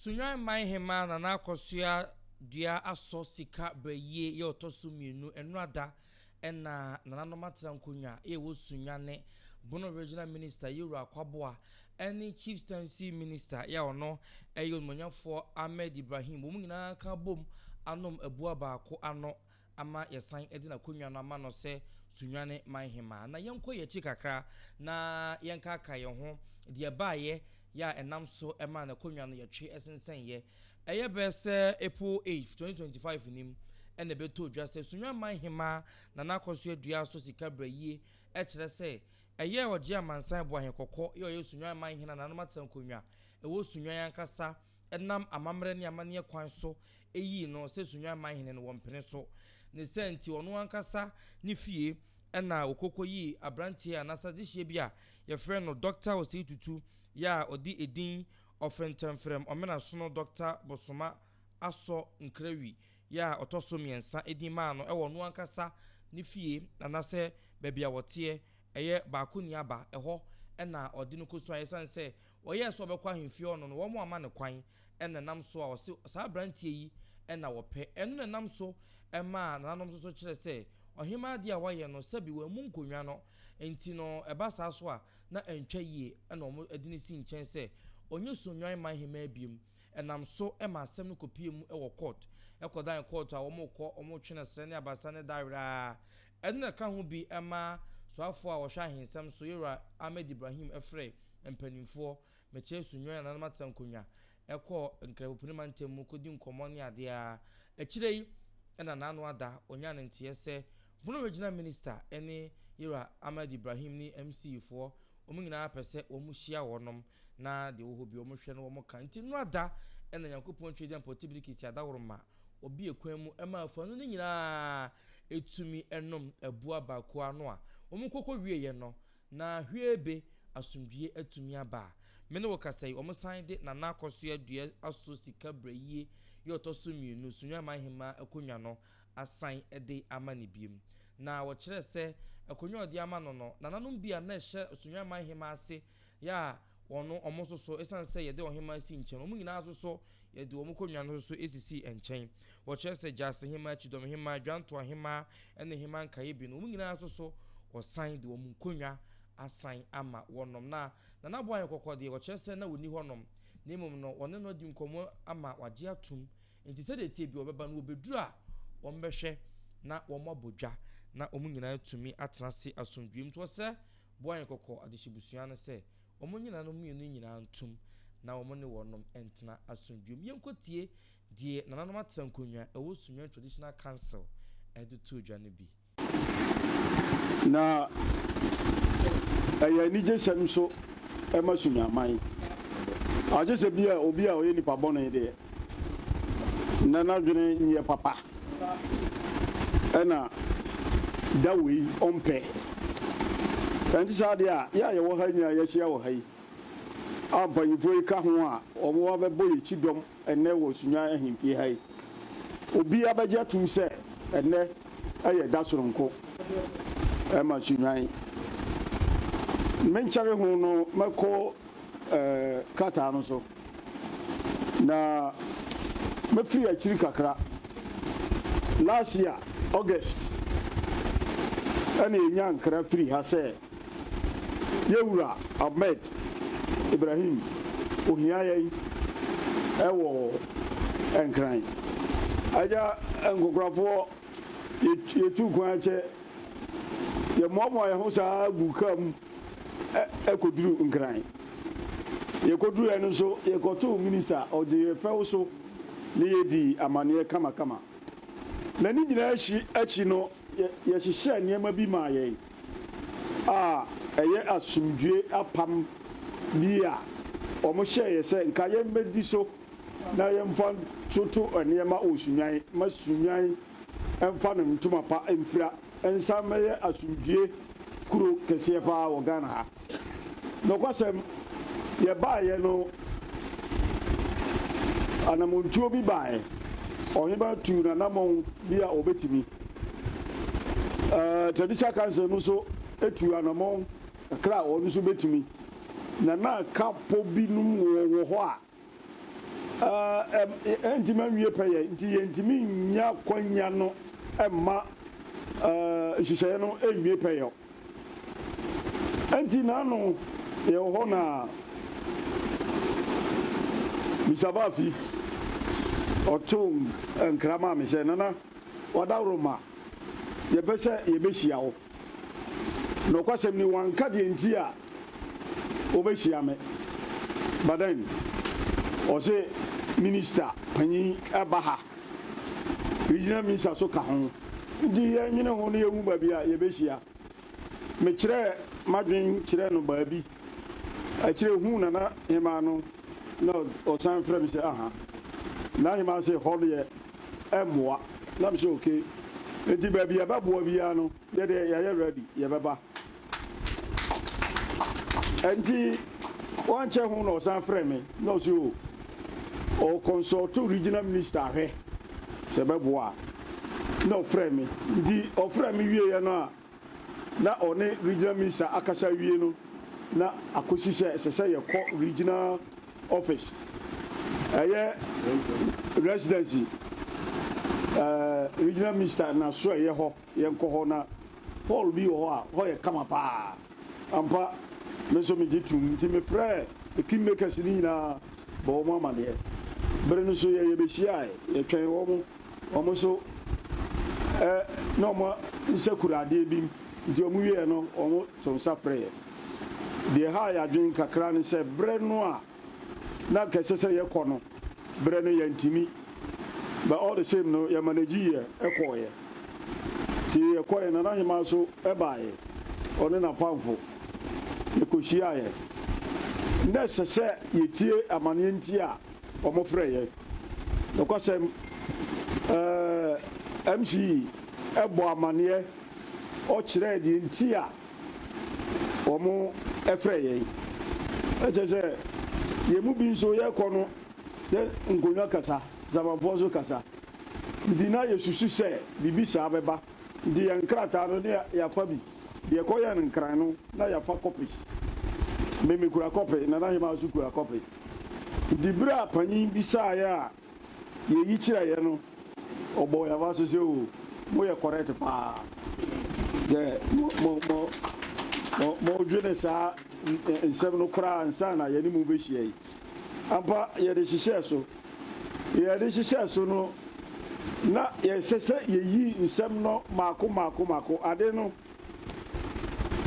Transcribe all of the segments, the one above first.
Sunyani mai hema na nakosua dia aso sika breye ye otoso mienu enrada ena nananomatra nkonya e wo Sunyani Bono Regional Minister Yuru Akwaboa any Chieftaincy Minister ya ono eyo monyafo Ahmed Ibrahim wo nyina ka bom anom abua baako ano ama yesan edina konwa no ama no se Sunyani mai hema na yenko ye chikakra na yenka aka ye ho de baaye ya enam so ema na konwa no yetwe esensen ye eye be se April 8 2025 nim ene beto dwa se Sunyani mai hema na nakoso adua so sika braye e kire se eye oje amansan bo ahenkokọ ye Sunyani mai hena na no matan konwa e wo Sunyani ankasa enam amamre ne amane kwan so eyi no se Sunyani mai hena no wompene so ne senti ono ankasa ni fie ena okokoyi abrantie anasa dihye bia ye frɛ no doctor ositutu ya odi edin ofentemfrem omena so no doctor bosoma aso nkrawi ya otoso miensa edin ma no ewo no ankasa ni fie anase bebia wote eye baako ni aba eho ena odi no koso ayesanse oye so bekwa hemfie ono no wo mo ama ne kwan ena nam so a ose sa abrantie yi ena wope enu ne nam so ema nanom so kire se ohima dia waye no sabi wa mu nkonwa no enti no eba sa so a na entwa yie ena omo edini si nchen se onye Sunyani mai hema biem enam so ema asem no kopie mu ewo court ekodan court a omo twene sere ne abasa ne dawra ena ka ho bi ema so afo a wo hwa hensem so yura Ahmed Ibrahim efre empanimfo meche Sunyani na matan konwa eko nkrabopuni mantem mu kodi nkomo ne ade a ekirei ena nanu ada onya ne ntie se Bono Regional Minister ene yura Ahmed Ibrahim ni MC fo omunyina apese omuhia wonom na de wo hobi omuhwe no wo kan nti no ada ena Yakopon Trade and Portability si adaworoma obi ekwan mu ema afanu ni nyina etumi enom abua baako ano a omukoko wie ye no na hwiebe asumdue etumi aba mene wo kasai omusan de na nakoso adua aso sika braye ye otoso mienu Sunyani mai hema akonwa no asan ede amane biem na wo kire se akonwa odi ama no no nananom bia na ehye Sunyani mai hema ase ya wono omososo esanse ye de ohema si nchen omu nyina asoso ye de omukonwa no so esisi enchen wo kire se jase hema chidom hema dwanto hema ene hema nkaye bi no omu nyina asoso osan de omukonwa asan ama wonom na nabo ayen kokode wo kire se na woni honom na emom no one no di nkomo ama waje atum enti se de tie bi obeba no obeduru a ombehwe na omabodwa na omunyina atumi atrase asomdwem to se boan kokko adehibusua no se omunyina no mienu nyina antum na omone wonom entena asomdwem yenkotie die nananom atankonwa ewo Sunyani Traditional Council edu dwa no bi na ni jesem so ema Sunyani mai ajese bia obi a oye nipa bono de na dwene nye papa ena dawi ompe enti sade a ya ye wo ha nya ya hia wo ha yi ampanyifo ka ho a omo wa bebo ye chidom ene wo Sunyani ahimfie ha yi obi abaje atum se ene aye dasoronko ema Sunyani menchare ho no mako kata no so na mefiri akiri kakra last year August ana enya nkra free ha se yewura Ahmed Ibrahim ohia yen ewo enkran aja ngografo yetu kwan che ye momo ye ho sa bukam ekoduru nkran ye koduru eno so ye koto minister oje fewo so ni yedi amane kama na ni nyina achi no ye hihye niema bi ma ye eye asumdue apam bia omo hye ye se nka ye medi so na ye mfa toto niema Sunyani ma Sunyani emfa no ntuma pa emfira ensa meye asumdue kuro kese pa wo Ghana ha no kwasem ye ba ye no anamontuo bi bae onye ba tu na namon bia obetimi traditional council no so etu anamon kra onu so betimi na kapo binum wo ho a ntimi anwie pɛyɛ nti yɛntimi nya kwanya no ɛmma nhyehyɛeɛ no anwie pɛyɛ nti naano yɛwɔ hɔ na misabafi ɔto nkrama me sɛ nana wadawroma yɛbɛ sɛ yɛbɛhyia wo na ɔkwasɛm ni wanka deɛ nti a wobɛhyia me but then ɔsɛ minister panyin ɛba ha regional minister so ka ho nti yɛnwene ho no yɛhu baabi a yɛbɛhyia mekyerɛ madwen kyerɛ no baabi akyerɛ hu nana hema no na ɔsan frɛ me sɛ aha na hema sɛ hɔ no yɛ ɛmmoa na me sɛ okay nti baabi yɛbɛboa biara no yɛde yɛyɛ ready yɛbɛba nti wankyɛ ho na ɔsan frɛ me na ɔsɛ o consult regional minister ahwɛ sɛ bɛboa na ɔfrɛ me nti ɔfrɛ me wieɛ no a na ɔne regional minister akasa wie no na akɔsi sɛ ɛsɛ sɛ yɛkɔ regional office ɛyɛ residency regional minister na so ɛyɛ hɔ yɛnkɔ hɔ na hall bi wɔ hɔ a hɔ yɛ kama paa ampa me nso megye tum nti mefrɛ kingmakers no nyinaa bɔ wɔn amadeɛ bere no so yɛbɛhyia yɛtwɛn wɔn so na wɔn nsa kura adeɛ bi nti wɔn wie no wɔn to nsa frɛ deɛ ha yɛ adwene kakra ne sɛ bere no a na kɛse sɛ yɛkɔ no bere no yɛntimi but all the same no yɛ manage yɛ ɛkɔɔyɛ nti yɛkɔɔyɛ nana hema so ɛbaayɛ ɔne na pamfo yɛkɔhyia yɛ na ɛsɛ sɛ yɛtie amanneɛ nti a wɔn frɛ yɛ nɔkɔsɛm mce ɛbɔ amanneɛ ɔkyerɛ deɛ nti a wɔn ɛfrɛ yɛ ɛkyɛ sɛ yɛn mu bi nso yɛkɔ no yɛ nkonnwa kasa zamanfoɔ nso kasa nti na yɛsusu sɛ biribi saa bɛba nti yɛn nkrataa no ne yɛafa bi deɛ ɛkɔyɛ no nkran no na yɛafa copies mmemme kura kɔpe nana hema nso kura kɔpe nti bere a panyin bisaeɛ a yɛyi kyerɛ yɛ no ɔbɔ yɛfa so sɛ o moyɛ correct paa yɛ modwene saa nsɛm no koraa nsa na yɛne mu bɛhyia yi ampa yɛde hyehyɛ so no na yɛsɛ sɛ yɛyi nsɛm no maako ade no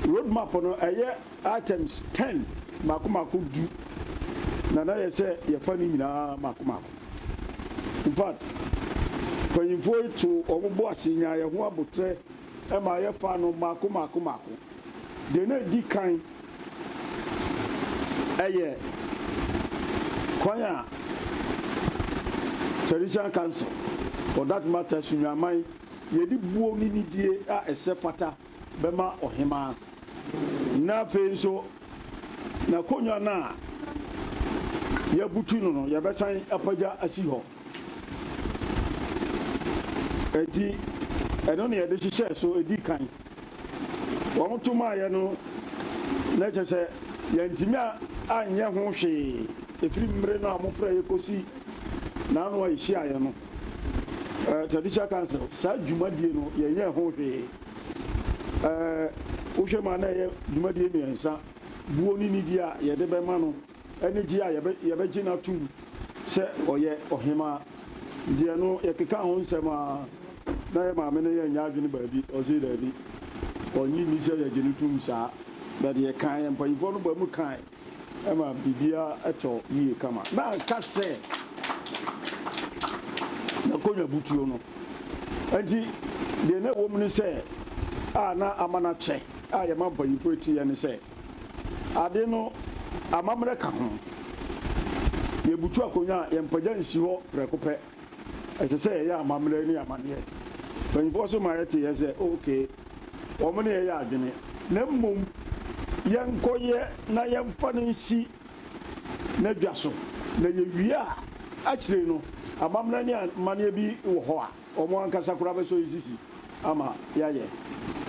road map no ɛyɛ items 10 maako du na yɛsɛ yɛfa no nyinaa maako in fact panyimfoɔ yi to ɔmobɔ ase nyaa yɛ ho abotrɛ ɛma yɛfa no maako deɛ na ɛdi kan ɛyɛ kwan a traditional council for that matter Sunyani yɛde buo ne nidie a ɛsɛ pata bɛma ɔhema na afei nso na konwa no a yɛbutu no yɛbɛsan apagya asi hɔ enti ɛno ne yɛde hyehyɛ so ɛdi kan wɔn to maayɛ no na kyerɛ sɛ yɛntimi a anyɛ ho hwee ɛfiri mmere no a mofrɛ yɛkɔsi naano a yɛhyiaeɛ no traditional council saa dwumadie no yɛnyɛ ho hwee wohwɛ ma na ɛyɛ dwumadie mmiɛnsa buo ne nidi a yɛde bɛma no ɛne gye a yɛbɛgye no atom sɛ ɔyɛ ɔhema deɛ no yɛkeka ho nsɛm a na yɛ maame no yɛnyɛ adwene baabi ɔse daabi ɔnyi ni sɛ yɛgye no tom saa bɛde yɛkan yɛ mpanyimfoɔ no ba mu kan ɛma biribiara ɛtɔ yie kama na anka sɛ na konwa butuo no enti deɛ na ɛwɔ mu ne sɛ a na ama no kyɛ a yɛma mpanyimfoɔ ɛtiɛ ne sɛ ade no amammerɛ ka ho yɛbutu akonnwa a yɛmpagya nsi hɔ prɛko pɛ ɛsɛ sɛ yɛyɛ amammerɛ ne amanneɛ mpanyimfoɔ so ma yɛte yɛ sɛ okay wɔn ne yɛyɛ adwene na mmom yɛnkɔyɛ na yɛmfa no nsi n'adwa so na yɛwie a akyire no amammerɛ ne amanneɛ bi wɔ hɔ a wɔn ankasa koraa bɛsɔ yi sisi ama yɛayɛ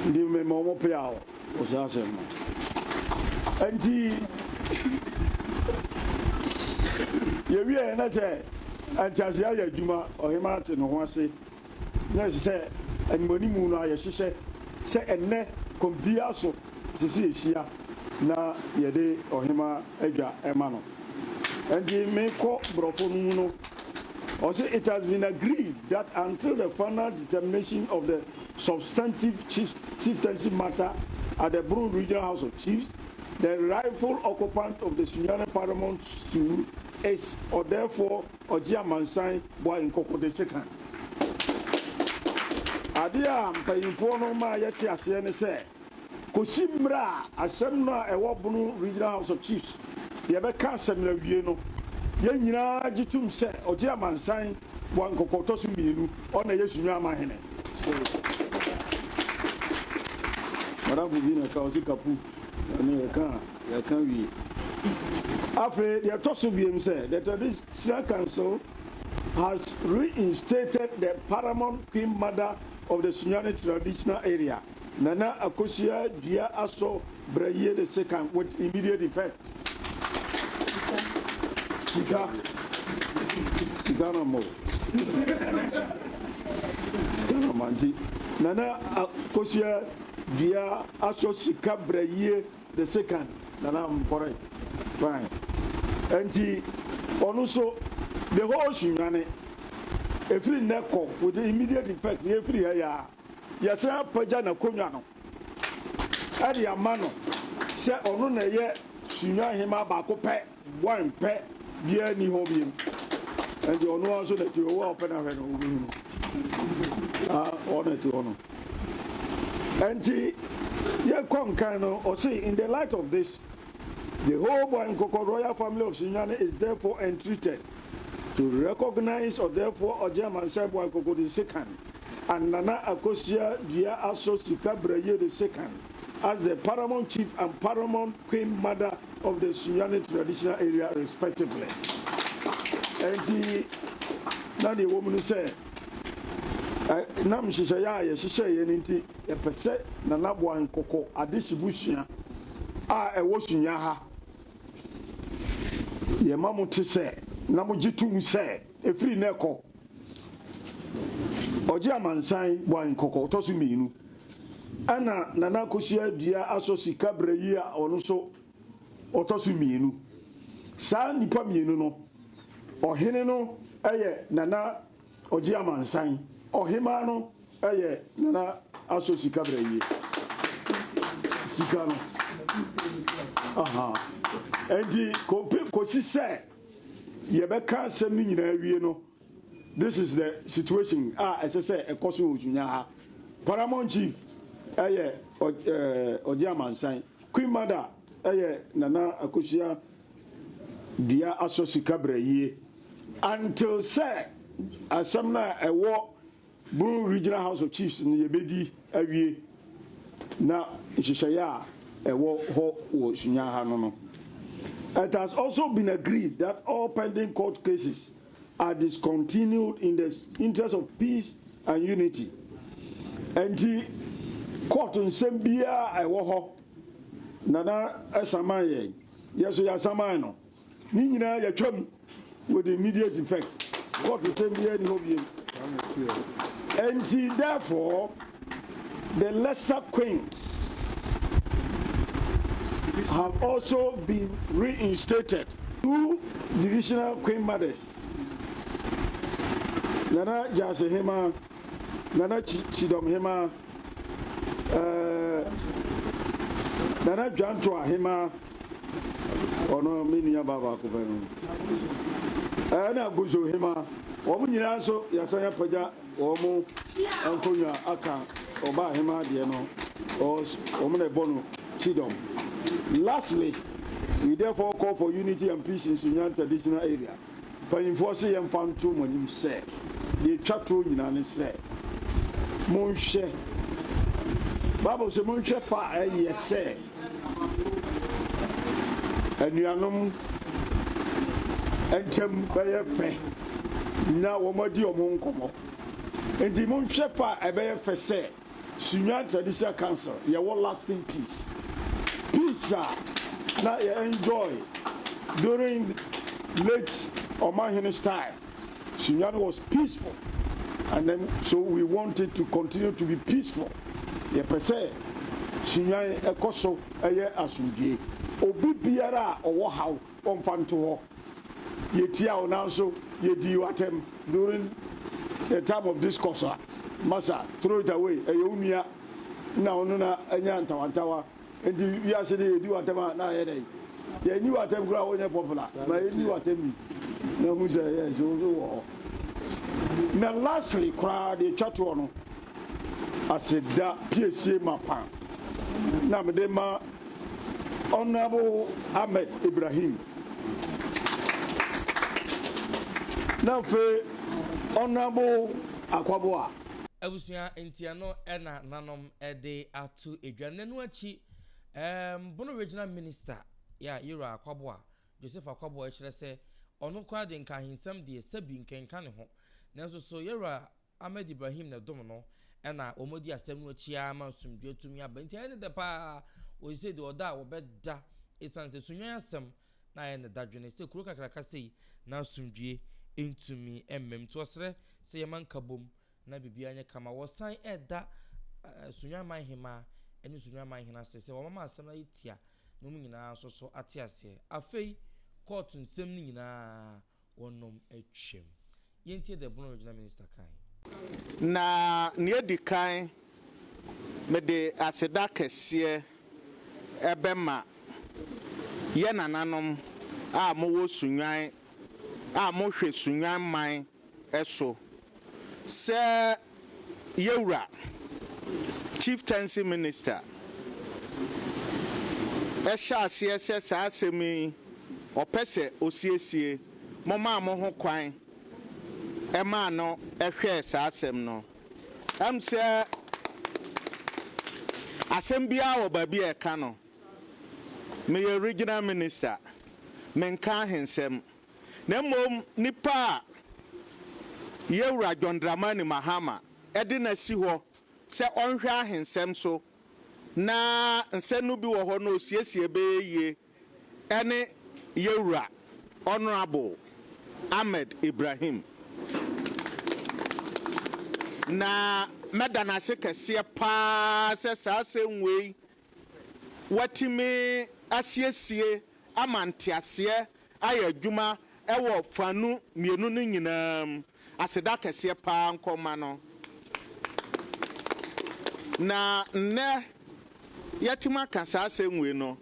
ndi mmɛma wɔn pɛ a ɔsaa asɛm no nti yɛwie na sɛ and as ya Juma or him out in one say, yes, say, and when you moon, she say, and ne compia so, to see Shia, na yede or hima ega emano. And they may call Brofonuno. Also, it has been agreed that until the final determination of the substantive chieftaincy matter at the Brun Regional House of Chiefs, the rightful occupant of the Sunyani Paramount stool is, or therefore, Ojia Mansai Boy in Koko the second. Adia, Payinfono Ma Yeti Asiane say, Kosimra, Asemna, a Wabunu Regional House of Chiefs, Yabeka Semla Vieno, Yenina Jitum say, Ojia Mansai, one Kokotosu Minu, on a Yesunya Mahene. Madame Vina Kausikapu, and you can't be. After the Tosubium said, the Traditional Council has reinstated the paramount queen mother of the Sunyani traditional area, Nana Akosia Dia Aso Braye II, with immediate effect. Sika Mo Manti Nana Akosia Dia Aso Sika Braye II. Nana, I'm correct. Fine. And he also the whole Sunyani, every neko with the immediate effect, every year. Yes, I Pajana Kunyano. Adi Amano, say on a year, Sunya Hima Bako pet, one pet, dear Nihobium. And you know also that you are open and honor to honor. And he, yeah, come kind of, or say, in the light of this, the whole Boankoko royal family of Sunyani is therefore entreated to recognize or therefore Ojia Mansai Boankoko II and Nana Akosia Dia Aso Sika Braye II as the paramount chief and paramount queen mother of the Sunyani traditional area respectively. And the woman said, Nam Shishaya, Shisha Yeniti, a percent Nana Boankoko, Adishibushia, a Wosunyaha. Ye mamu te se na mo jitu se efiri neko Ojia Mansai Boan Koko to su miinu ana Nana Kosia Dia Aso Sika Braye a ono so otosu miinu sa nipa miinu no ohene no eye Nana Ojia Mansai ohema no eye Nana Aso Sika Braye Sika no aha Endi kosi say yebeka asem ni nyina awie no. This is the situation. As I say, a kosu Sunya paramount chief Ojia Mansai queen mother Nana Akosia Dia Aso Sika Braye until say asemna ewo Brun Regional House of Chiefs ni yebedi awie na hihyeya ewo ho wo Sunya no. It has also been agreed that all pending court cases are discontinued in the interest of peace and unity. And the court in Sembia, I wo Nana Esamaye, yes, Yasamano, Nina Yachum with immediate effect. Court in Sembia, and therefore, the lesser queens have also been reinstated. Two divisional queen mothers, Nana Jasehema, Nana Chidomhema, Nana Jantua Hema, or no Minia Baba Kubenu, Anna Guzo Hema, Omuni also Yasaya Paja, Omo, Ankonia Aka, Oba Hema Diano, or Omune Bono, Chidom. Lastly, we therefore call for unity and peace in Sunyani traditional area. By enforcing and found two when him said, the chapter in said, Monshe, Bible says, Monshe fa yes, say, and you are no and Tim by a pay. Now, what do you want to come? And the Monshe fa a bear for say, Sunyani traditional council, you want lasting peace. Peace, now you enjoy during late Omahini's time. Sunyani was peaceful, and then so we wanted to continue to be peaceful. Per se, Sunyani ekoso eye asumdie. Obi biara owo haw omfanto ho. Yetia onanso yedi watem during the time of discourse. Masa throw it away. Eyunia na onuna enya ntawantawa. Enti wiase de yedi watem na ye dey. Ye ni watem kura onye popular. Ma ye ni watem na hu say yes so. Na lastly kura de twatwo no aseda PSA mapa. Na me de ma Honorable Ahmed Ibrahim. Now for Honorable Akwaboa. Abusia entiano ena nanom ede atu edwane no achi bono regional minister ya Yura Akwaboa Joseph Akwaboa ekire se ono kwa de nka hinsam de sabi nkenka ne ho nanso so Yura Ahmed Ibrahim na dom no ena omodi asem no achi ama sumdwe tumi aba entiane de pa o se de oda obeda esanse sunyan asem na ye ne dadwene se kuro kakraka sei na sumdwe entumi emmem to osre se yeman kabom na bibia anya kama wosan eda sunyaman hima eni sunyaman hina se wo mama asem na yitia no mu nyina so ate ase afei court nsem ni nyina wonom atwem yentie the Bono Regional Minister kan na ne di kan me de aseda kese ebema ye nananom a mo wo sunyan a mo hwe sunyan man eso se Yewura Chieftaincy Minister Eshase se asemi opese osiesie moma mo ho kwan ema no ehwe sa asem no am se asem bia wo ba bia ka no me regional minister menka hensem na mom nipa Yewura John Dramani Mahama edi na si ho se onhwe ahensem so na nsenu bi wo ho no osiesie beye ene Yewura Honorable Ahmed Ibrahim na medana se kese pa se sasenwei watime asiesie amantiase ayadwuma ewo fanu mienu no nyinam aseda kese pa nkoma no na ne yatima kasa asenwe no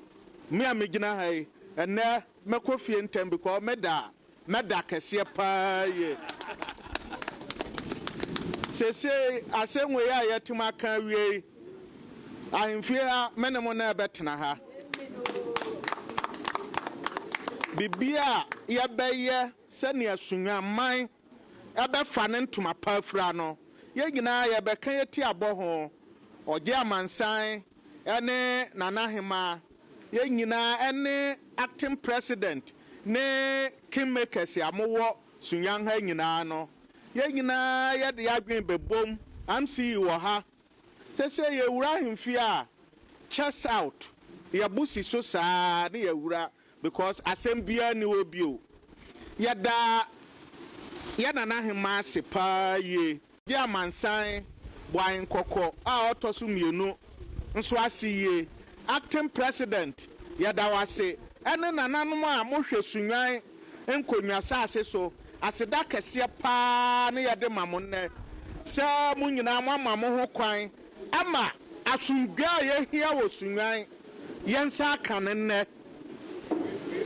me amegina hai ene mekofie ntem because meda kese pa ye sese asenwe ya yatima kan wie ahemfia menemo na betena ha bibia ya beye sene asunwa man ebe fa ne ntoma pafra no ye nyina ye be kan yeti aboho oje amansan ene nanahema ye nyina ene acting president ne kingmakers amowo sunyan ha nyina no ye nyina ye de adwen bebom amsi wo ha sese ye wura himfia chest out ye busi so saa ne ye wura because asembia ni obio ye da ye nanahema sepa ye je amansan bwan kokko a otoso mienu nso asiye acting president yadawase ene nananom a mohwe sunwan enkonwa saase so aseda kese pa ne yade mamonne se munyina mama ho kwan ama asungwa ye hia wo sunwan yensa kanenne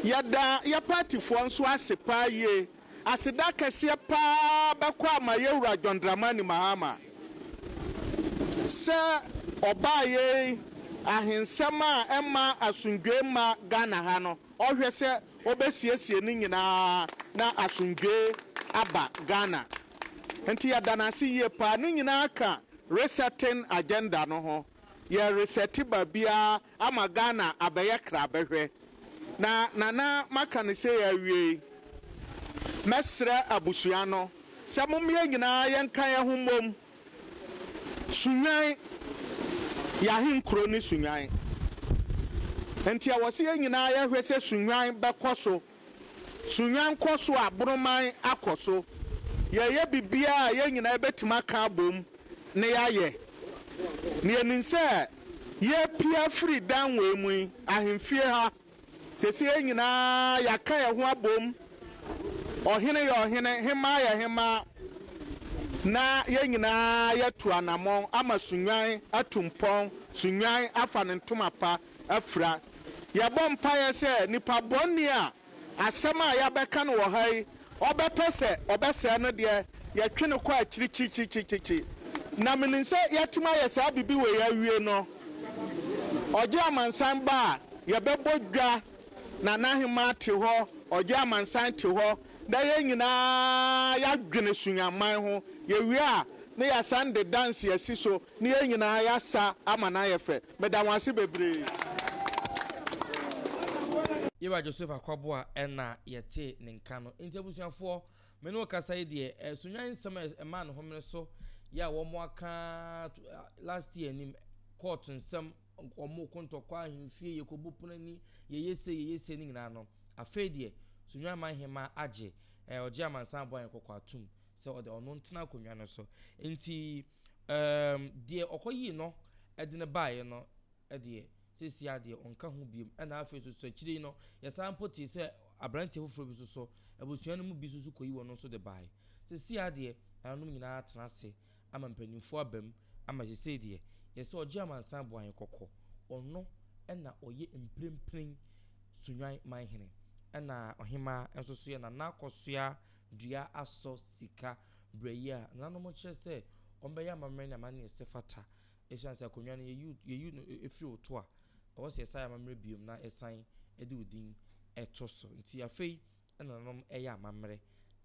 yada ya party fo nso asepa ye aseda kese pa bekwa ma Yewura John Dramani Mahama se obaye ahensema ema asungwe ma Ghana ha no ohwe se obesiesie ni nyina na asungwe aba Ghana enti ya danasi ye pa ni nyina ka resetting agenda no ho ye reseti babia ama Ghana abaye kra behwe na maka ne se ya wie mesra abusua no se momye nyina yenka ye humom sunyan yahin kroni sunyan enti awose nyina ya hwese sunyan bekoso sunyan koso abroman akoso yɛyɛ bibia yɛn nyinaa bɛtuma ka bom ne yɛayɛ ne yɛnim sɛ yɛpia firi dan wɔ mu yi ahemfie ha sɛsi yɛn nyinaa yɛaka yɛn ho abom ɔhene yɛ ɔhene hema yɛ hema na yɛn nyinaa yɛtu anammɔn ama Sunyani atu mpɔn Sunyani afa ne ntoma pa afira yɛbɔ mpaeɛ sɛ nipa bɔne a asɛm a yɛbɛka no wɔ ha yi ɔbɛpɛ sɛ ɔbɛsɛe no deɛ yɛtwe no kɔ akyirikyirikyirikyiri na menim sɛ yɛtumi ayɛ saa bibi wɔ yɛawie no ɔgye amansan ba a yɛbɛbɔ dwa na n'ahema te hɔ ɔgye amansan te hɔ na yɛn nyinaa yɛadwene Sunyaman ho yɛwie a ne yɛasan de dance yɛsi so ne yɛn nyinaa yɛasa ama no ayɛ fɛ meda mo ase bebree. Yewa Joseph Akwaboa ena yete ne nka no nti abusuafoɔ me no kasa yi de Sunyani nsɛm ɛma no homene so ya wo mo aka last year nim court nsɛm omo kontokwa ahemfie yekobu punani yeyese ni nyina no afei de Sunyani man hema agye oje amansan boy kokɔ atum sɛ ɔde ɔno ntena konwa no so nti de ɔkɔyi no ɛde ne bae no ɛde sisi ade onka ho biem ɛna afei so akyiri no yɛsan poti sɛ abrante foforo bi so abusua no mu bi so koyi wɔ no so de bae sisi ade anom nyinaa tena ase ama mpanimfo abam ama sisi de yɛsɛ ɔgye amansan boan kokɔ ɔno ɛna ɔyɛ mprempren Sunyani man hene ɛna ɔhema enso so yɛ na nakɔsoa dua asɔ sika brɛyia na no mo kyerɛ sɛ ɔmbɛyɛ amammerɛ na mane ɛsɛ fata ɛhyɛ sɛ konwa no yɛyu no efiri oto a ɔwɔ sɛ ɛsa amammerɛ biom na ɛsan ɛde odin ɛto so nti afei ɛna nom ɛyɛ amammerɛ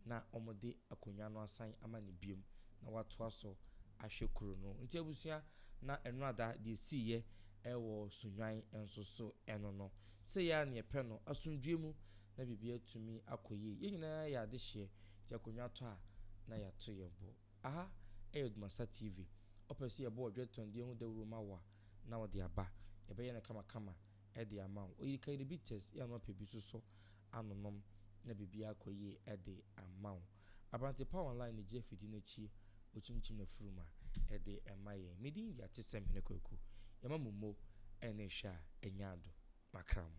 na ɔmode akonwa no asan ama ne biom na watoa so ahwɛ kuro no nti abusua na ɛno ada de siye ɛwɔ Sunyani enso so ɛno no sɛ ya ne ɛpɛ no asundwe mu na bibia tumi akoyi yɛ nyinaa yɛ adehye ti akonwa to a na ya to yɛ bo aha ADUMASA TV opesi yɛbɔ odweton de hu dawuro ma wa na wɔde aba yɛbɛyɛ na kama ɛde ama wo oyi kai bitters ya no pebi so anonom na bibia akoyi ɛde ama wo abrante power online ne je fidi na chi ochimchim na furuma ɛde ɛma yɛ medin ya tesem ne kwaku yɛma mumo ɛne hwa ɛnyado makramo